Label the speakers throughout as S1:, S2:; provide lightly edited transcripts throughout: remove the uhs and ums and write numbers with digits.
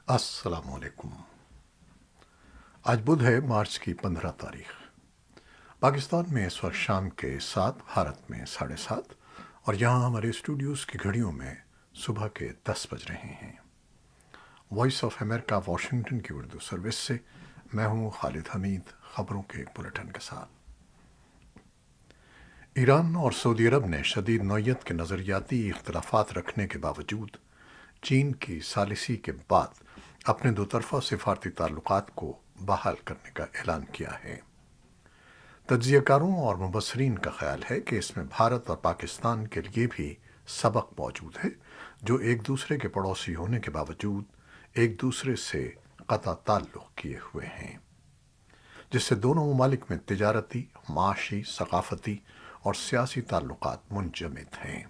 S1: السلام علیکم۔ آج بدھ ہے، مارچ کی 15 تاریخ۔ پاکستان میں اس وقت شام کے 7، بھارت میں 7:30، اور یہاں ہمارے اسٹوڈیوز کی گھڑیوں میں صبح کے 10 بج رہے ہیں۔ وائس آف امریکہ واشنگٹن کی اردو سروس سے میں ہوں خالد حمید، خبروں کے ایک بلٹن کے ساتھ۔ ایران اور سعودی عرب نے شدید نوعیت کے نظریاتی اختلافات رکھنے کے باوجود چین کی ثالثی کے بعد اپنے دو طرفہ سفارتی تعلقات کو بحال کرنے کا اعلان کیا ہے۔ تجزیہ کاروں اور مبصرین کا خیال ہے کہ اس میں بھارت اور پاکستان کے لیے بھی سبق موجود ہے، جو ایک دوسرے کے پڑوسی ہونے کے باوجود ایک دوسرے سے قطع تعلق کیے ہوئے ہیں، جس سے دونوں ممالک میں تجارتی، معاشی، ثقافتی اور سیاسی تعلقات منجمد ہیں۔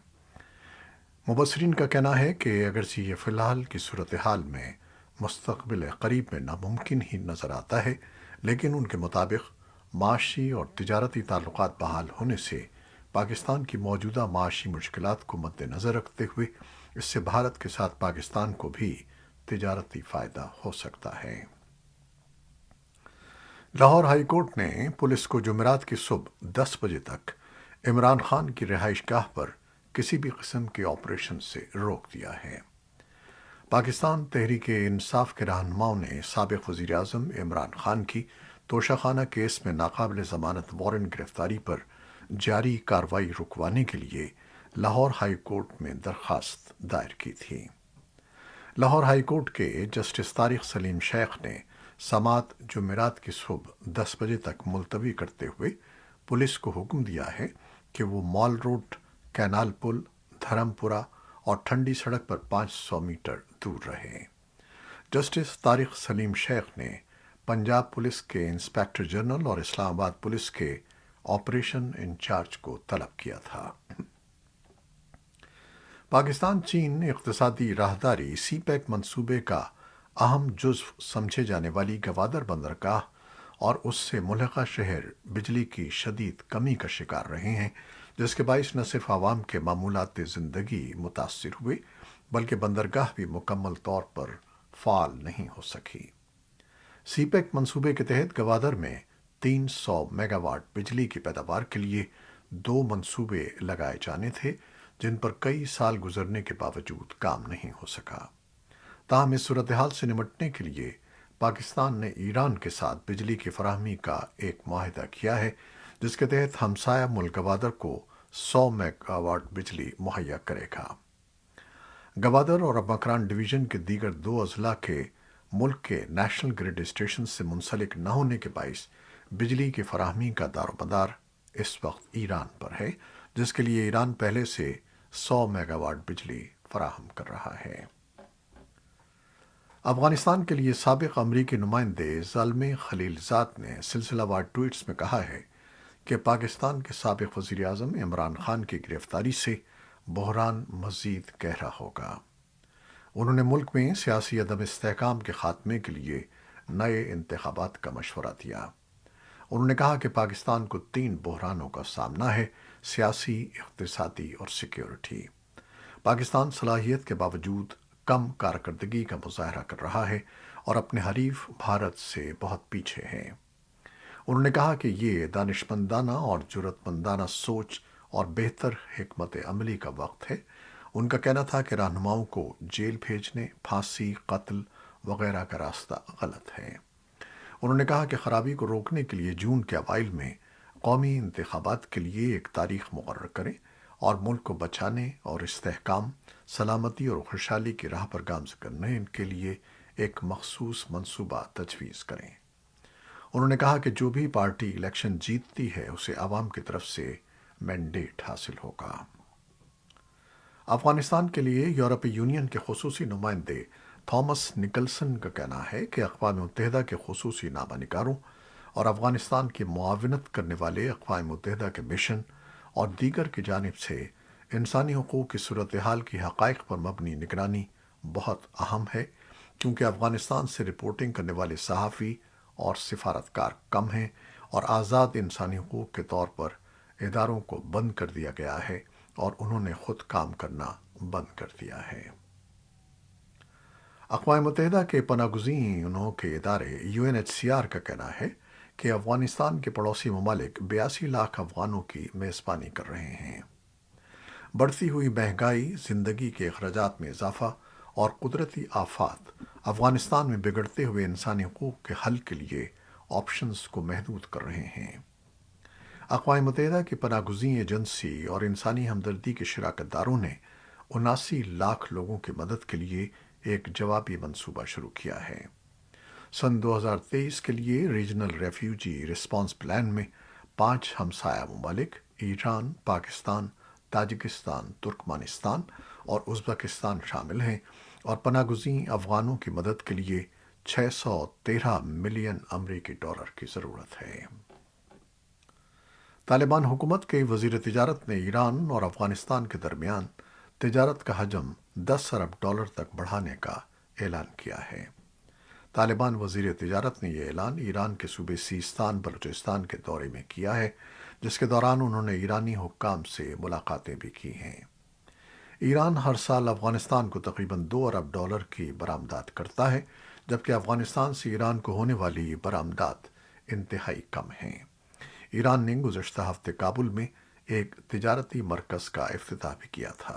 S1: مبصرین کا کہنا ہے کہ اگرچہ یہ فی الحال کی صورتحال میں مستقبل قریب میں ناممکن ہی نظر آتا ہے، لیکن ان کے مطابق معاشی اور تجارتی تعلقات بحال ہونے سے پاکستان کی موجودہ معاشی مشکلات کو مد نظر رکھتے ہوئے اس سے بھارت کے ساتھ پاکستان کو بھی تجارتی فائدہ ہو سکتا ہے۔ لاہور ہائی کورٹ نے پولیس کو جمعرات کی صبح 10 بجے تک عمران خان کی رہائش گاہ پر کسی بھی قسم کے آپریشن سے روک دیا ہے۔ پاکستان تحریک انصاف کے رہنماؤں نے سابق وزیر اعظم عمران خان کی توشہ خانہ کیس میں ناقابل ضمانت وارنٹ گرفتاری پر جاری کارروائی رکوانے کے لیے لاہور ہائی کورٹ میں درخواست دائر کی تھی۔ لاہور ہائی کورٹ کے جسٹس طارق سلیم شیخ نے سماعت جمعرات کی صبح 10 بجے تک ملتوی کرتے ہوئے پولیس کو حکم دیا ہے کہ وہ مال روڈ، کینال پل، دھرمپورہ اور ٹھنڈی سڑک پر 500 میٹر دور رہے۔ جسٹس طارق سلیم شیخ نے پنجاب پولیس کے انسپکٹر جنرل اور اسلام آباد پولیس کے آپریشن انچارج کو طلب کیا تھا۔ پاکستان چین اقتصادی راہداری سی پیک منصوبے کا اہم جزو سمجھے جانے والی گوادر بندرگاہ اور اس سے ملحقہ شہر بجلی کی شدید کمی کا شکار رہے ہیں، جس کے باعث نہ صرف عوام کے معمولات زندگی متاثر ہوئے بلکہ بندرگاہ بھی مکمل طور پر فعال نہیں ہو سکی۔ سی پیک منصوبے کے تحت گوادر میں 300 میگا واٹ بجلی کی پیداوار کے لیے 2 منصوبے لگائے جانے تھے، جن پر کئی سال گزرنے کے باوجود کام نہیں ہو سکا۔ تاہم اس صورتحال سے نمٹنے کے لیے پاکستان نے ایران کے ساتھ بجلی کی فراہمی کا ایک معاہدہ کیا ہے، جس کے تحت ہمسایہ ملک گوادر کو 100 میگا واٹ بجلی مہیا کرے گا۔ گوادر اور مکران ڈویژن کے دیگر 2 اضلاع کے ملک کے نیشنل گرڈ اسٹیشن سے منسلک نہ ہونے کے باعث بجلی کی فراہمی کا دار و مدار اس وقت ایران پر ہے، جس کے لیے ایران پہلے سے 100 میگا واٹ بجلی فراہم کر رہا ہے۔ افغانستان کے لیے سابق امریکی نمائندے زلمے خلیل زاد نے سلسلہ وار ٹویٹس میں کہا ہے کہ پاکستان کے سابق وزیر اعظم عمران خان کی گرفتاری سے بحران مزید گہرا ہوگا۔ انہوں نے ملک میں سیاسی عدم استحکام کے خاتمے کے لیے نئے انتخابات کا مشورہ دیا۔ انہوں نے کہا کہ پاکستان کو 3 بحرانوں کا سامنا ہے: سیاسی، اقتصادی اور سیکیورٹی۔ پاکستان صلاحیت کے باوجود کم کارکردگی کا مظاہرہ کر رہا ہے اور اپنے حریف بھارت سے بہت پیچھے ہے۔ انہوں نے کہا کہ یہ دانشمندانہ اور جرأت مندانہ سوچ اور بہتر حکمت عملی کا وقت ہے۔ ان کا کہنا تھا کہ رہنماؤں کو جیل بھیجنے، پھانسی، قتل وغیرہ کا راستہ غلط ہے۔ انہوں نے کہا کہ خرابی کو روکنے کے لیے جون کے اوائل میں قومی انتخابات کے لیے ایک تاریخ مقرر کریں اور ملک کو بچانے اور استحکام، سلامتی اور خوشحالی کی راہ پر گامزن کرنے کے لیے ایک مخصوص منصوبہ تجویز کریں۔ انہوں نے کہا کہ جو بھی پارٹی الیکشن جیتتی ہے اسے عوام کی طرف سے مینڈیٹ حاصل ہوگا۔ افغانستان کے لیے یورپی یونین کے خصوصی نمائندے تھامس نکلسن کا کہنا ہے کہ اقوام متحدہ کے خصوصی نامہ نگاروں اور افغانستان کی معاونت کرنے والے اقوام متحدہ کے مشن اور دیگر کی جانب سے انسانی حقوق کی صورتحال کی حقائق پر مبنی نگرانی بہت اہم ہے، کیونکہ افغانستان سے رپورٹنگ کرنے والے صحافی اور سفارتکار کم ہیں اور آزاد انسانی حقوق کے طور پر اداروں کو بند کر دیا گیا ہے اور انہوں نے خود کام کرنا بند کر دیا ہے۔ اقوام متحدہ کے پناہ گزینوں کے ادارے UNHCR کا کہنا ہے کہ افغانستان کے پڑوسی ممالک 82 لاکھ افغانوں کی میزبانی کر رہے ہیں۔ بڑھتی ہوئی مہنگائی، زندگی کے اخراجات میں اضافہ اور قدرتی آفات افغانستان میں بگڑتے ہوئے انسانی حقوق کے حل کے لیے آپشنز کو محدود کر رہے ہیں۔ اقوام متحدہ کی پناہ گزین ایجنسی اور انسانی ہمدردی کے شراکت داروں نے 79 لاکھ لوگوں کی مدد کے لیے ایک جوابی منصوبہ شروع کیا ہے۔ سن 2023 کے لیے ریجنل ریفیوجی رسپانس پلان میں 5 ہمسایہ ممالک ایران، پاکستان، تاجکستان، ترکمانستان اور ازبکستان شامل ہیں اور پناہ گزین افغانوں کی مدد کے لیے 613 ملین امریکی ڈالر کی ضرورت ہے۔ طالبان حکومت کے وزیر تجارت نے ایران اور افغانستان کے درمیان تجارت کا حجم 10 ارب ڈالر تک بڑھانے کا اعلان کیا ہے۔ طالبان وزیر تجارت نے یہ اعلان ایران کے صوبے سیستان بلوچستان کے دورے میں کیا ہے، جس کے دوران انہوں نے ایرانی حکام سے ملاقاتیں بھی کی ہیں۔ ایران ہر سال افغانستان کو تقریباً 2 ارب ڈالر کی برآمدات کرتا ہے، جبکہ افغانستان سے ایران کو ہونے والی برآمدات انتہائی کم ہیں۔ ایران نے گزشتہ ہفتے کابل میں ایک تجارتی مرکز کا افتتاح بھی کیا تھا۔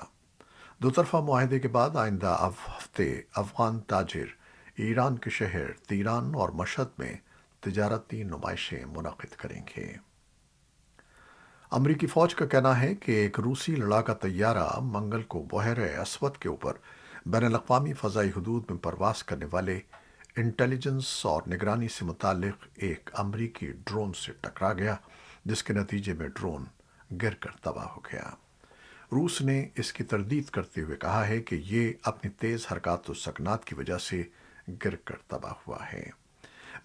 S1: دو طرفہ معاہدے کے بعد آئندہ ہفتے افغان تاجر ایران کے شہر تیران اور مشہد میں تجارتی نمائشیں منعقد کریں گے۔ امریکی فوج کا کہنا ہے کہ ایک روسی لڑاکا طیارہ منگل کو بحیرہ اسود کے اوپر بین الاقوامی فضائی حدود میں پرواز کرنے والے انٹیلیجنس اور نگرانی سے متعلق ایک امریکی ڈرون سے ٹکرا گیا، جس کے نتیجے میں ڈرون گر کر تباہ ہو گیا۔ روس نے اس کی تردید کرتے ہوئے کہا ہے کہ یہ اپنی تیز حرکات و سکنات کی وجہ سے گر کر تباہ ہوا ہے۔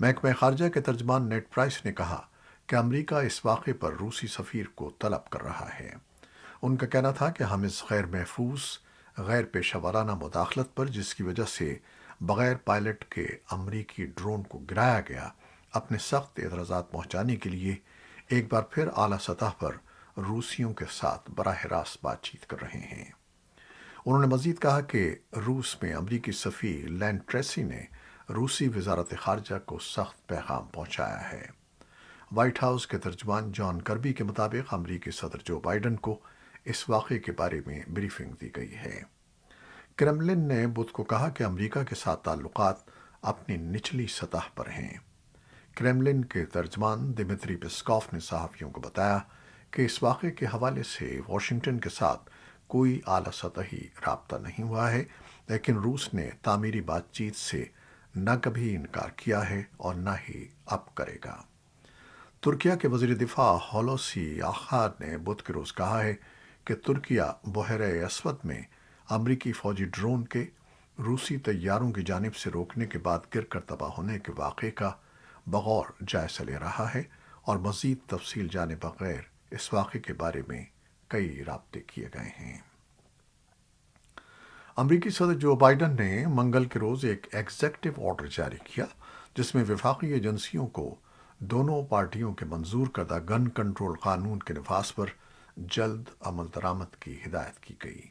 S1: محکمہ خارجہ کے ترجمان نیڈ پرائس نے کہا کہ امریکہ اس واقعے پر روسی سفیر کو طلب کر رہا ہے۔ ان کا کہنا تھا کہ ہم اس غیر محفوظ، غیر پیشہ ورانہ مداخلت پر، جس کی وجہ سے بغیر پائلٹ کے امریکی ڈرون کو گرایا گیا، اپنے سخت اعتراضات پہنچانے کے لیے ایک بار پھر اعلیٰ سطح پر روسیوں کے ساتھ براہ راست بات چیت کر رہے ہیں۔ انہوں نے مزید کہا کہ روس میں امریکی سفیر لین ٹریسی نے روسی وزارت خارجہ کو سخت پیغام پہنچایا ہے۔ وائٹ ہاؤس کے ترجمان جان کربی کے مطابق امریکی صدر جو بائیڈن کو اس واقعے کے بارے میں بریفنگ دی گئی ہے۔ کرملن نے بدھ کو کہا کہ امریکہ کے ساتھ تعلقات اپنی نچلی سطح پر ہیں۔ کرملن کے ترجمان دمتری پسکوف نے صحافیوں کو بتایا کہ اس واقعے کے حوالے سے واشنگٹن کے ساتھ کوئی اعلیٰ سطحی رابطہ نہیں ہوا ہے، لیکن روس نے تعمیری بات چیت سے نہ کبھی انکار کیا ہے اور نہ ہی اب کرے گا۔ ترکیہ کے وزیر دفاع ہولوسی آخار نے بدھ کے روز کہا ہے کہ ترکیہ بحیرہ اسود میں امریکی فوجی ڈرون کے روسی طیاروں کی جانب سے روکنے کے بعد گر کر تباہ ہونے کے واقعے کا بغور جائزہ لے رہا ہے اور مزید تفصیل جانے بغیر اس واقعے کے بارے میں کئی رابطے کیے گئے ہیں۔ امریکی صدر جو بائیڈن نے منگل کے روز ایک ایگزیکٹو آرڈر جاری کیا، جس میں وفاقی ایجنسیوں کو دونوں پارٹیوں کے منظور کردہ گن کنٹرول قانون کے نفاذ پر جلد عمل درآمد کی ہدایت کی گئی۔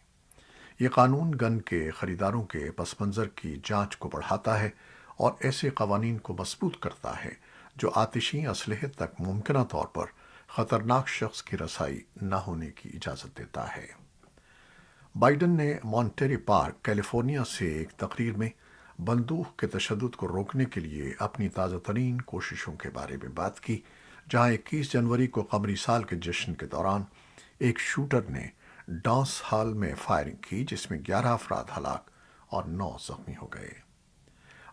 S1: یہ قانون گن کے خریداروں کے پس منظر کی جانچ کو بڑھاتا ہے اور ایسے قوانین کو مضبوط کرتا ہے جو آتشی اسلحے تک ممکنہ طور پر خطرناک شخص کی رسائی نہ ہونے کی اجازت دیتا ہے۔ بائیڈن نے مونٹیری پارک، کیلیفورنیا سے ایک تقریر میں بندوق کے تشدد کو روکنے کے لیے اپنی تازہ ترین کوششوں کے بارے میں بات کی، جہاں 21 جنوری کو قمری سال کے جشن کے دوران ایک شوٹر نے ڈانس ہال میں فائرنگ کی، جس میں 11 افراد ہلاک اور 9 زخمی ہو گئے۔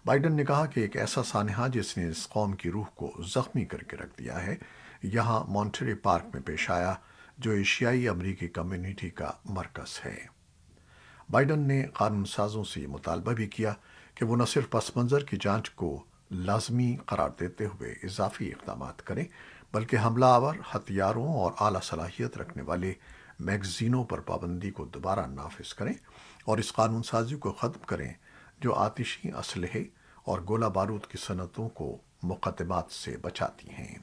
S1: بائیڈن نے کہا کہ ایک ایسا سانحہ جس نے اس قوم کی روح کو زخمی کر کے رکھ دیا ہے، یہاں مونٹیری پارک میں پیش آیا، جو ایشیائی امریکی کمیونٹی کا مرکز ہے۔ بائیڈن نے قانون سازوں سے یہ مطالبہ بھی کیا کہ وہ نہ صرف پس منظر کی جانچ کو لازمی قرار دیتے ہوئے اضافی اقدامات کریں، بلکہ حملہ آور ہتھیاروں اور اعلیٰ صلاحیت رکھنے والے میگزینوں پر پابندی کو دوبارہ نافذ کریں اور اس قانون سازی کو ختم کریں جو آتشی اسلحے اور گولہ بارود کی صنعتوں کو مقدمات سے بچاتی ہیں۔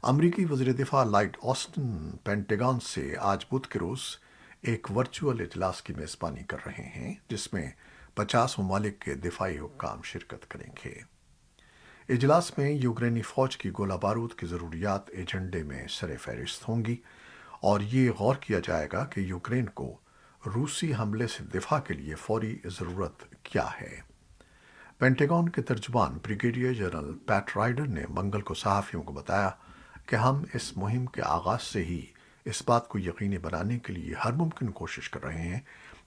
S1: امریکی وزیر دفاع لائٹ آسٹن پینٹاگن سے آج بدھ کے روز ایک ورچوئل اجلاس کی میزبانی کر رہے ہیں، جس میں 50 ممالک کے دفاعی حکام شرکت کریں گے۔ اجلاس میں یوکرینی فوج کی گولہ بارود کی ضروریات ایجنڈے میں سر فہرست ہوں گی اور یہ غور کیا جائے گا کہ یوکرین کو روسی حملے سے دفاع کے لیے فوری ضرورت کیا ہے۔ پینٹاگون کے ترجمان بریگیڈیئر جنرل پیٹ رائڈر نے منگل کو صحافیوں کو بتایا کہ ہم اس مہم کے آغاز سے ہی اس بات کو یقینی بنانے کے لیے ہر ممکن کوشش کر رہے ہیں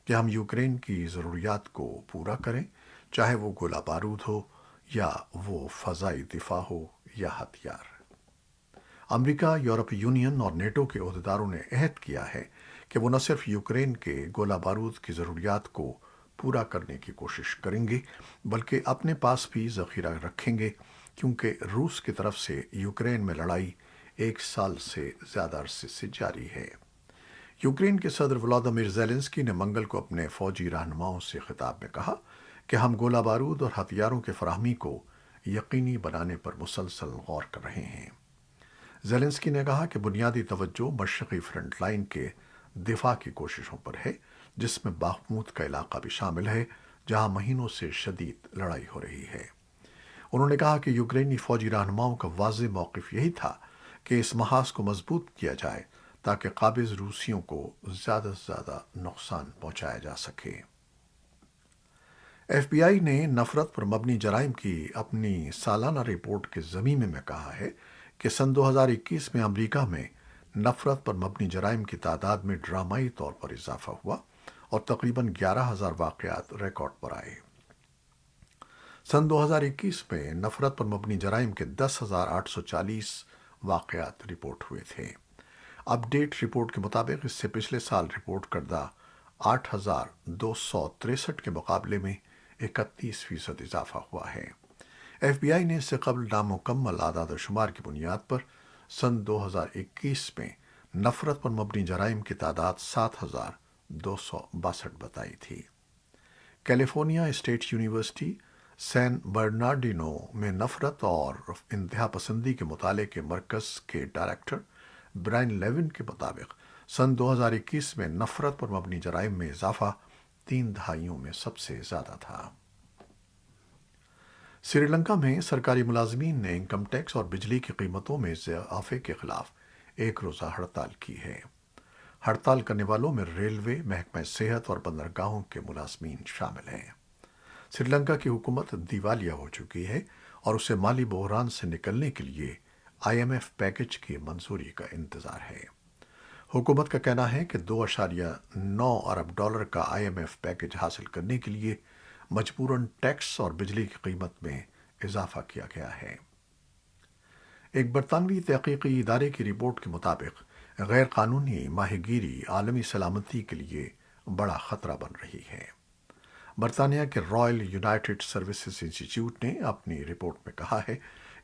S1: کہ ہم یوکرین کی ضروریات کو پورا کریں، چاہے وہ گولہ بارود ہو یا وہ فضائی دفاع ہو یا ہتھیار۔ امریکہ، یورپی یونین اور نیٹو کے عہدیداروں نے عہد کیا ہے کہ وہ نہ صرف یوکرین کے گولہ بارود کی ضروریات کو پورا کرنے کی کوشش کریں گے بلکہ اپنے پاس بھی ذخیرہ رکھیں گے، کیونکہ روس کی طرف سے یوکرین میں لڑائی 1 سال سے زیادہ عرصے سے جاری ہے۔ یوکرین کے صدر ولادیمیر زیلنسکی نے منگل کو اپنے فوجی رہنماؤں سے خطاب میں کہا کہ ہم گولہ بارود اور ہتھیاروں کی فراہمی کو یقینی بنانے پر مسلسل غور کر رہے ہیں۔ زیلنسکی نے کہا کہ بنیادی توجہ مشرقی فرنٹ لائن کے دفاع کی کوششوں پر ہے، جس میں باخمود کا علاقہ بھی شامل ہے، جہاں مہینوں سے شدید لڑائی ہو رہی ہے۔ انہوں نے کہا کہ یوکرینی فوجی رہنماؤں کا واضح موقف یہی تھا کہ اس محاذ کو مضبوط کیا جائے تاکہ قابض روسیوں کو زیادہ سے زیادہ نقصان پہنچایا جا سکے۔ ایف بی آئی نے نفرت پر مبنی جرائم کی اپنی سالانہ رپورٹ کے ضمیمے میں کہا ہے کہ سن 2021 میں امریکہ میں نفرت پر مبنی جرائم کی تعداد میں ڈرامائی طور پر اضافہ ہوا اور تقریباً 11,000 واقعات ریکارڈ پر آئے۔ سن 2021 میں نفرت پر مبنی جرائم کے 10,840 واقعات رپورٹ ہوئے تھے۔ اپ ڈیٹ رپورٹ کے مطابق اس سے پچھلے سال رپورٹ کردہ 8,263 کے مقابلے میں 31% اضافہ ہوا ہے۔ ایف بی آئی نے اس سے قبل نامکمل اعداد و شمار کی بنیاد پر سن 2021 میں نفرت پر مبنی جرائم کی تعداد 7,262 بتائی تھی۔ کیلیفورنیا اسٹیٹ یونیورسٹی سین برنارڈینو میں نفرت اور انتہا پسندی کے مطالعے کے مرکز کے ڈائریکٹر برائن لیون کے مطابق سن 2021 میں نفرت پر مبنی جرائم میں اضافہ 3 دہائیوں میں سب سے زیادہ تھا۔ سری لنکا میں سرکاری ملازمین نے انکم ٹیکس اور بجلی کی قیمتوں میں اضافے کے خلاف ایک روزہ ہڑتال کی ہے۔ ہڑتال کرنے والوں میں ریلوے، محکمہ صحت اور بندرگاہوں کے ملازمین شامل ہیں۔ سری لنکا کی حکومت دیوالیہ ہو چکی ہے اور اسے مالی بحران سے نکلنے کے لیے IMF پیکج کی منظوری کا انتظار ہے۔ حکومت کا کہنا ہے کہ $2.9 ارب کا IMF پیکج حاصل کرنے کے لیے مجبوراً ٹیکس اور بجلی کی قیمت میں اضافہ کیا گیا ہے۔ ایک برطانوی تحقیقی ادارے کی رپورٹ کے مطابق غیر قانونی ماہی گیری عالمی سلامتی کے لیے بڑا خطرہ بن رہی ہے۔ برطانیہ کے رائل یونائٹڈ سروسز انسٹی ٹیوٹ نے اپنی رپورٹ میں کہا ہے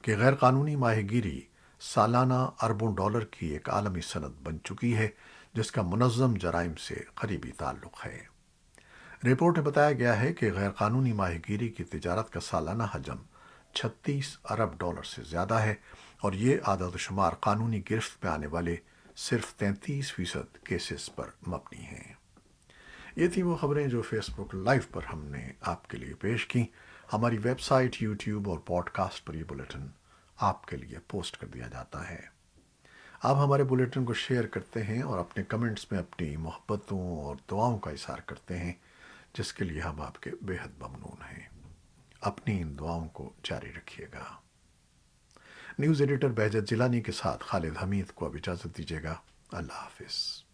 S1: کہ غیر قانونی ماہی گیری سالانہ اربوں ڈالر کی ایک عالمی صنعت بن چکی ہے، جس کا منظم جرائم سے قریبی تعلق ہے۔ رپورٹ میں بتایا گیا ہے کہ غیر قانونی ماہی گیری کی تجارت کا سالانہ حجم 36 ارب ڈالر سے زیادہ ہے اور یہ اعداد و شمار قانونی گرفت میں آنے والے صرف 33% کیسز پر مبنی ہیں۔ یہ تھی وہ خبریں جو فیس بک لائیو پر ہم نے آپ کے لیے پیش کی۔ ہماری ویب سائٹ، یوٹیوب اور پوڈ کاسٹ پر یہ بلیٹن آپ کے لیے پوسٹ کر دیا جاتا ہے۔ آپ ہمارے بلیٹن کو شیئر کرتے ہیں اور اپنے کمنٹس میں اپنی محبتوں اور دعاؤں کا اظہار کرتے ہیں، جس کے لیے ہم آپ کے بے حد ممنون ہیں۔ اپنی ان دعاؤں کو جاری رکھیے گا۔ نیوز ایڈیٹر بہجت جیلانی کے ساتھ خالد حمید کو اب اجازت دیجیے گا۔ اللہ حافظ۔